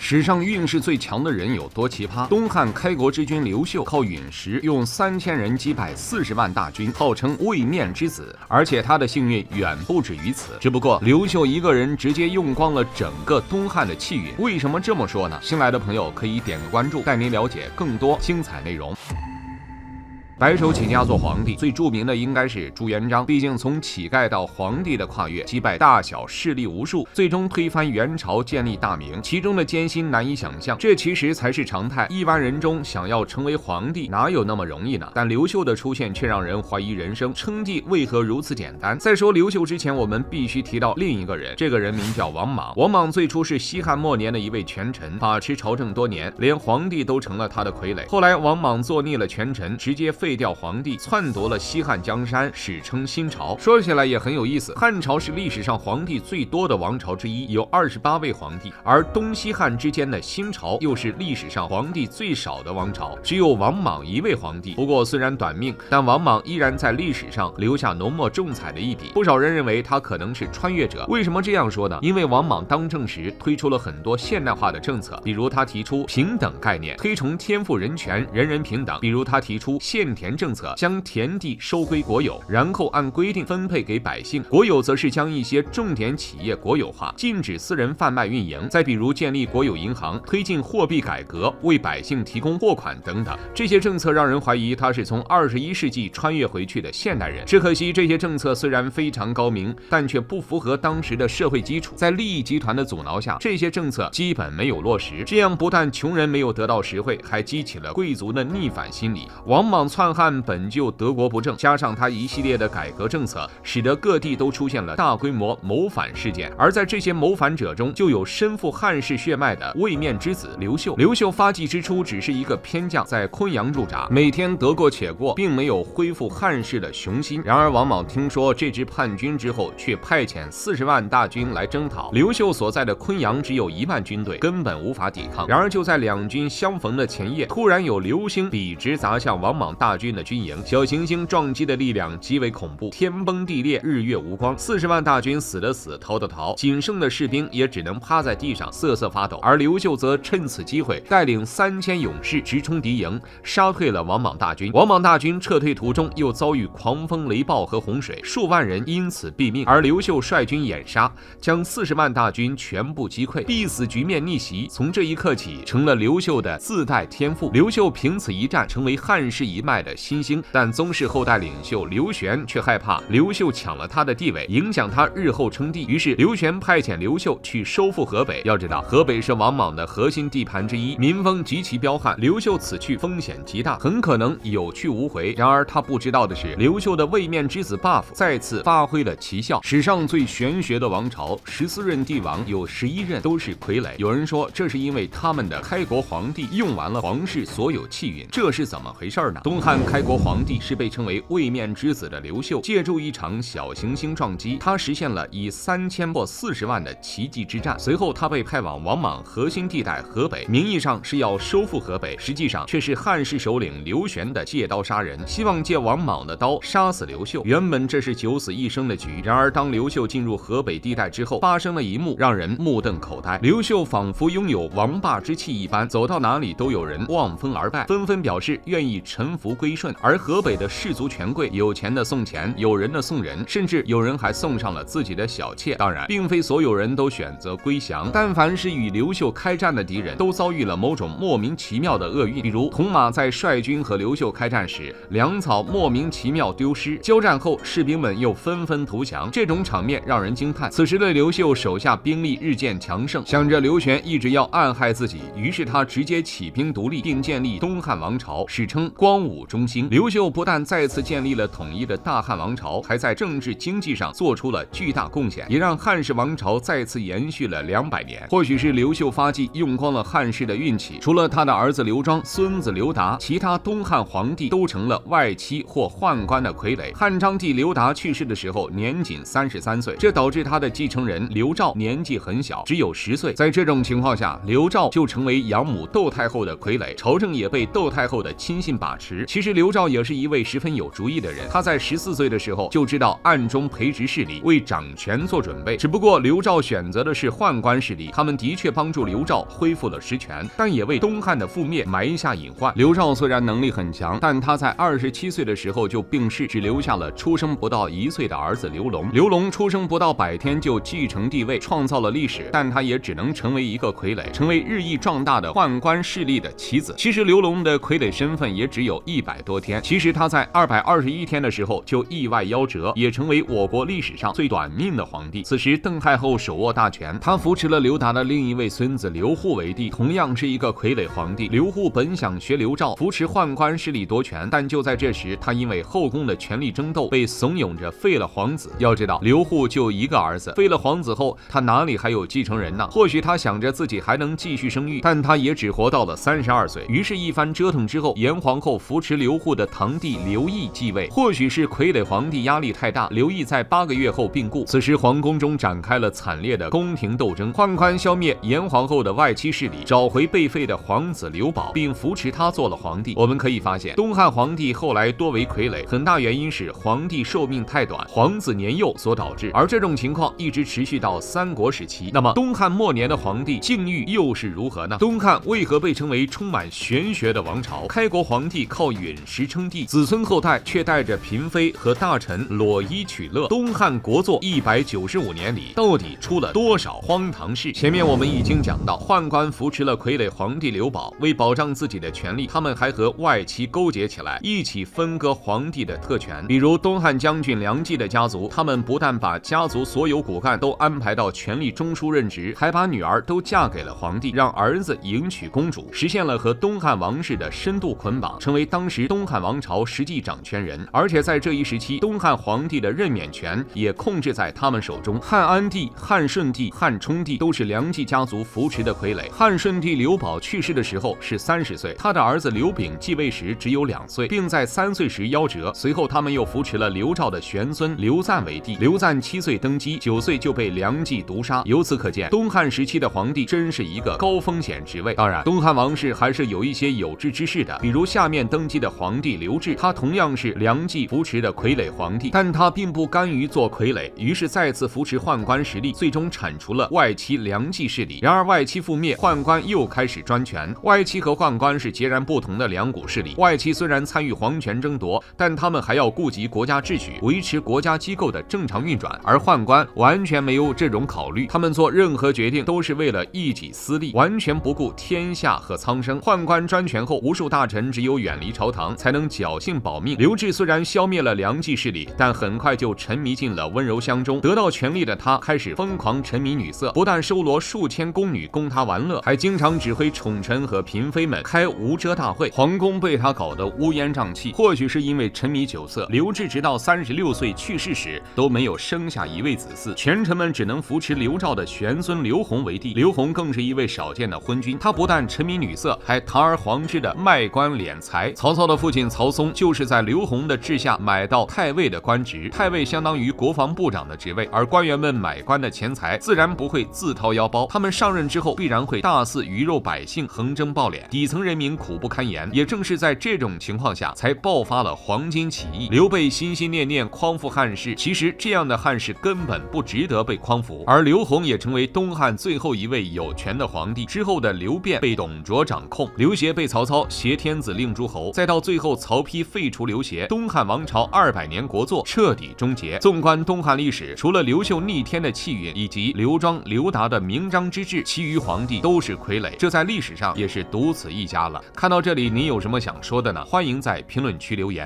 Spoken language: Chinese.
史上运势最强的人有多奇葩？东汉开国之君刘秀靠陨石用3000人击败40万大军，号称位面之子，而且他的幸运远不止于此。只不过刘秀一个人直接用光了整个东汉的气运。为什么这么说呢？新来的朋友可以点个关注，带您了解更多精彩内容。白手起家做皇帝，最著名的应该是朱元璋。毕竟从乞丐到皇帝的跨越，击败大小势力无数，最终推翻元朝，建立大明，其中的艰辛难以想象。这其实才是常态。亿万人中想要成为皇帝，哪有那么容易呢？但刘秀的出现却让人怀疑人生，称帝为何如此简单？在说刘秀之前，我们必须提到另一个人，这个人名叫王莽。王莽最初是西汉末年的一位权臣，把持朝政多年，连皇帝都成了他的傀儡。后来王莽做逆了权臣，直接废掉皇帝，篡夺了西汉江山，史称新朝。说起来也很有意思，汉朝是历史上皇帝最多的王朝之一，有28位皇帝，而东西汉之间的新朝又是历史上皇帝最少的王朝，只有王莽1位皇帝。不过虽然短命，但王莽依然在历史上留下浓墨重彩的一笔。不少人认为他可能是穿越者。为什么这样说呢？因为王莽当政时推出了很多现代化的政策，比如他提出平等概念，推崇天赋人权，人人平等；比如他提出限田政策，将田地收归国有，然后按规定分配给百姓。国有则是将一些重点企业国有化，禁止私人贩卖运营。再比如建立国有银行，推进货币改革，为百姓提供货款等等。这些政策让人怀疑他是从21世纪穿越回去的现代人。只可惜这些政策虽然非常高明，但却不符合当时的社会基础，在利益集团的阻挠下，这些政策基本没有落实。这样不但穷人没有得到实惠，还激起了贵族的逆反心理。王莽篡汉本就德国不正，加上他一系列的改革政策，使得各地都出现了大规模谋反事件。而在这些谋反者中，就有身负汉室血脉的位面之子刘秀。刘秀发迹之初只是一个偏将，在昆阳驻扎，每天得过且过，并没有恢复汉室的雄心。然而王莽听说这支叛军之后，却派遣40万大军来征讨。刘秀所在的昆阳只有1万军队，根本无法抵抗。然而就在两军相逢的前夜，突然有流星笔直砸向王莽大军的军营，小行星撞击的力量极为恐怖，天崩地裂，日月无光。40万大军死的死，逃的逃，仅剩的士兵也只能趴在地上瑟瑟发抖。而刘秀则趁此机会带领3000勇士直冲敌营，杀退了王莽大军。王莽大军撤退途中又遭遇狂风雷暴和洪水，数万人因此毙命。而刘秀率军掩杀，将40万大军全部击溃，必死局面逆袭。从这一刻起，成了刘秀的自带天赋。刘秀凭此一战，成为汉室一脉的新星。但宗室后代领袖刘玄却害怕刘秀抢了他的地位，影响他日后称帝。于是刘玄派遣刘秀去收复河北。要知道，河北是王莽的核心地盘之一，民风极其彪悍。刘秀此去风险极大，很可能有去无回。然而他不知道的是，刘秀的位面之子 buff 再次发挥了奇效。史上最玄学的王朝，14任帝王有11任都是傀儡。有人说这是因为他们的开国皇帝用完了皇室所有气运，这是怎么回事呢？东汉开国皇帝是被称为位面之子的刘秀，借助一场小行星撞击，他实现了以3000破40万的奇迹之战。随后他被派往王莽核心地带河北，名义上是要收复河北，实际上却是汉室首领刘玄的借刀杀人，希望借王莽的刀杀死刘秀。原本这是九死一生的局，然而当刘秀进入河北地带之后，发生了一幕让人目瞪口呆。刘秀仿佛拥有王霸之气一般，走到哪里都有人望风而拜，纷纷表示愿意臣服归顺。而河北的士族权贵，有钱的送钱，有人的送人，甚至有人还送上了自己的小妾。当然，并非所有人都选择归降，但凡是与刘秀开战的敌人，都遭遇了某种莫名其妙的厄运。比如铜马在率军和刘秀开战时，粮草莫名其妙丢失，交战后士兵们又纷纷投降，这种场面让人惊叹。此时的刘秀手下兵力日渐强盛，想着刘玄一直要暗害自己，于是他直接起兵独立，并建立东汉王朝，史称光武中兴。刘秀不但再次建立了统一的大汉王朝，还在政治经济上做出了巨大贡献，也让汉室王朝再次延续了200年。或许是刘秀发迹用光了汉室的运气，除了他的儿子刘庄、孙子刘达，其他东汉皇帝都成了外戚或宦官的傀儡。汉章帝刘达去世的时候年仅33岁，这导致他的继承人刘肇年纪很小，只有10岁。在这种情况下，刘肇就成为养母窦太后的傀儡，朝政也被窦太后的亲信把持。其实刘肇也是一位十分有主意的人，他在14岁的时候就知道暗中培植势力，为掌权做准备。只不过刘肇选择的是宦官势力，他们的确帮助刘肇恢复了实权，但也为东汉的覆灭埋下隐患。刘肇虽然能力很强，但他在27岁的时候就病逝，只留下了出生不到1岁的儿子刘龙。刘龙出生不到100天就继承帝位，创造了历史，但他也只能成为一个傀儡，成为日益壮大的宦官势力的棋子。其实刘龙的傀儡身份也只有100多天，其实他在221天的时候就意外夭折，也成为我国历史上最短命的皇帝。此时邓太后手握大权，他扶持了刘达的另一位孙子刘祜为帝，同样是一个傀儡皇帝。刘祜本想学刘肇扶持宦官势力夺权，但就在这时，他因为后宫的权力争斗被怂恿着废了皇子。要知道刘祜就一个儿子，废了皇子后他哪里还有继承人呢？或许他想着自己还能继续生育，但他也只活到了32岁。于是一番折腾之后，严皇后扶持刘祜的堂弟刘毅继位。或许是傀儡皇帝压力太大，刘毅在8个月后病故。此时皇宫中展开了惨烈的宫廷斗争，宦官消灭严皇后的外戚势力，找回被废的皇子刘保，并扶持他做了皇帝。我们可以发现，东汉皇帝后来多为傀儡，很大原因是皇帝寿命太短，皇子年幼所导致，而这种情况一直持续到三国时期。那么东汉末年的皇帝境遇又是如何呢？东汉为何被称为充满玄学的王朝？开国皇帝靠陨石称帝，子孙后代却带着嫔妃和大臣裸衣取乐。东汉国祚195年里，到底出了多少荒唐事？前面我们已经讲到，宦官扶持了傀儡皇帝刘保，为保障自己的权利，他们还和外戚勾结起来，一起分割皇帝的特权。比如东汉将军梁冀的家族，他们不但把家族所有骨干都安排到权力中枢任职，还把女儿都嫁给了皇帝，让儿子迎娶公主，实现了和东汉王室的深度捆绑，成为当时东汉王朝实际掌权人。而且在这一时期，东汉皇帝的任免权也控制在他们手中。汉安帝、汉顺帝、汉冲帝都是梁冀家族扶持的傀儡。汉顺帝刘保去世的时候是30岁，他的儿子刘炳继位时只有2岁，并在3岁时夭折。随后他们又扶持了刘肇的玄孙刘赞为帝。刘赞7岁登基，9岁就被梁冀毒杀。由此可见，东汉时期的皇帝真是一个高风险职位。当然，东汉王室还是有一些有志之士的，比如下面登基的皇帝刘志，他同样是梁冀扶持的傀儡皇帝，但他并不甘于做傀儡，于是再次扶持宦官实力，最终铲除了外戚梁冀势力。然而外戚覆灭，宦官又开始专权。外戚和宦官是截然不同的两股势力。外戚虽然参与皇权争夺，但他们还要顾及国家秩序，维持国家机构的正常运转，而宦官完全没有这种考虑，他们做任何决定都是为了一己私利，完全不顾天下和苍生。宦官专权后，无数大臣只有远离朝堂，才能侥幸保命。刘志虽然消灭了梁冀势力，但很快就沉迷进了温柔乡中。得到权力的他开始疯狂沉迷女色，不但收罗数千宫女供他玩乐，还经常指挥宠臣和嫔妃们开无遮大会，皇宫被他搞得乌烟瘴气。或许是因为沉迷酒色，刘志直到36岁去世时都没有生下一位子嗣，权臣们只能扶持刘肇的玄孙刘宏为帝。刘宏更是一位少见的昏君，他不但沉迷女色，还堂而皇之的卖官敛财。曹操的父亲曹嵩就是在刘宏的治下买到太尉的官职，太尉相当于国防部长的职位，而官员们买官的钱财自然不会自掏腰包，他们上任之后必然会大肆鱼肉百姓，横征暴敛，底层人民苦不堪言。也正是在这种情况下，才爆发了黄巾起义。刘备心心念念匡扶汉室，其实这样的汉室根本不值得被匡扶。而刘宏也成为东汉最后一位有权的皇帝。之后的刘辩被董卓掌控，刘协被曹操挟天子令诸侯，再到最后曹丕废除刘协，东汉王朝200年国祚彻底终结。纵观东汉历史，除了刘秀逆天的气运以及刘庄、刘达的明章之治，其余皇帝都是傀儡，这在历史上也是独此一家了。看到这里，你有什么想说的呢？欢迎在评论区留言。